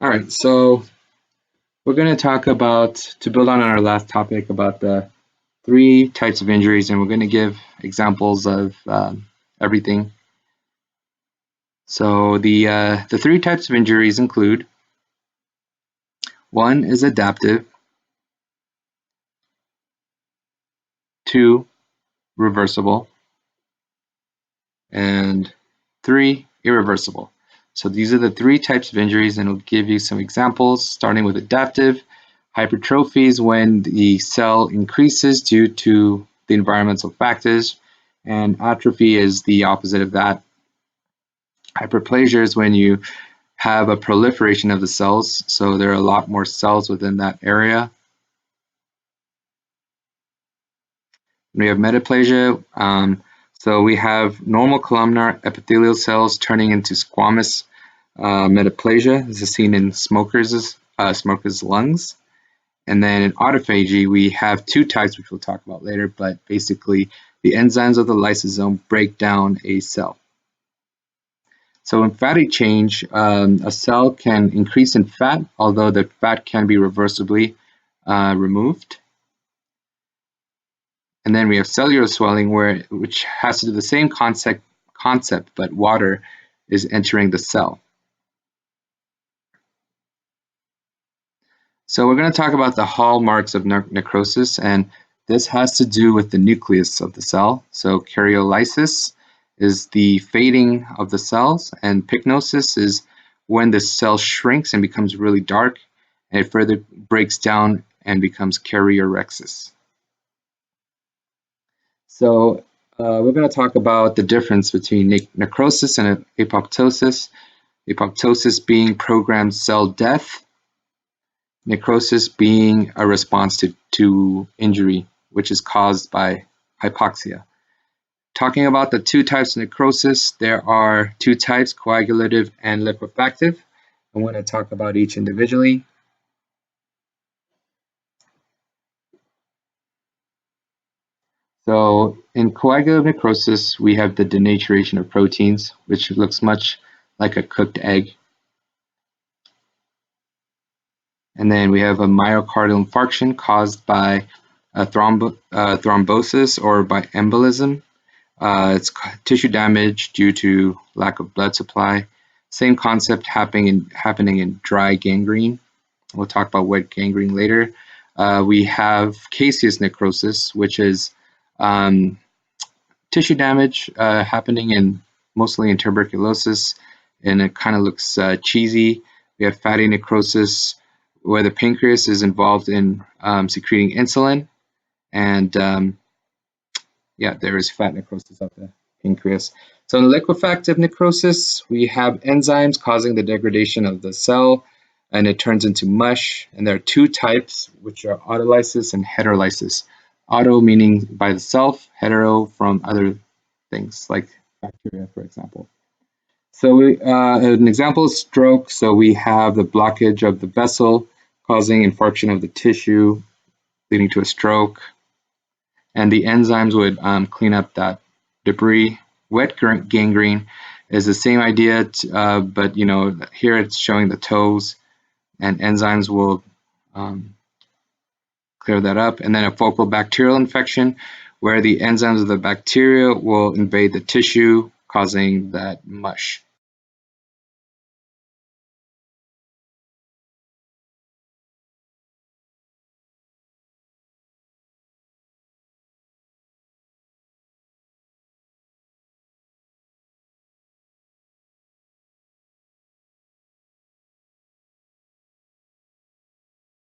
All right, so we're going to talk about, to build on our last topic about the three types of injuries, and we're going to give examples of everything. So the three types of injuries include: one is adaptive, two, reversible, and three, irreversible. So these are the three types of injuries, and we'll give you some examples, starting with adaptive. Hypertrophy is when the cell increases due to the environmental factors, and atrophy is the opposite of that. Hyperplasia is when you have a proliferation of the cells, so there are a lot more cells within that area. We have metaplasia, so we have normal columnar epithelial cells turning into squamous metaplasia. This is seen in smokers' lungs. And then in autophagy, we have two types, which we'll talk about later, but basically the enzymes of the lysosome break down a cell. So in fatty change, a cell can increase in fat, although the fat can be reversibly removed. And then we have cellular swelling, which has to do the same concept, but water is entering the cell. So we're going to talk about the hallmarks of necrosis, and this has to do with the nucleus of the cell. So karyolysis is the fading of the cells, and pycnosis is when the cell shrinks and becomes really dark, and it further breaks down and becomes karyorrhexis. So we're going to talk about the difference between necrosis and apoptosis. Apoptosis being programmed cell death, necrosis being a response to injury, which is caused by hypoxia. Talking about the two types of necrosis, there are two types, coagulative and liquefactive. I want to talk about each individually. So in coagulative necrosis, we have the denaturation of proteins, which looks much like a cooked egg. And then we have a myocardial infarction caused by a thrombosis or by embolism. It's tissue damage due to lack of blood supply. Same concept happening in dry gangrene. We'll talk about wet gangrene later. We have caseous necrosis, which is tissue damage happening mostly in tuberculosis, and it kind of looks cheesy. We have fatty necrosis, where the pancreas is involved in secreting insulin, and there is fat necrosis of the pancreas. So in liquefactive necrosis, we have enzymes causing the degradation of the cell, and it turns into mush. And there are two types, which are autolysis and heterolysis. Auto meaning by itself, hetero from other things like bacteria, for example. So an example is stroke. So we have the blockage of the vessel causing infarction of the tissue, leading to a stroke. And the enzymes would clean up that debris. Wet gangrene is the same idea, but here it's showing the toes, and enzymes will clear that up. And then a focal bacterial infection, where the enzymes of the bacteria will invade the tissue, causing that mush.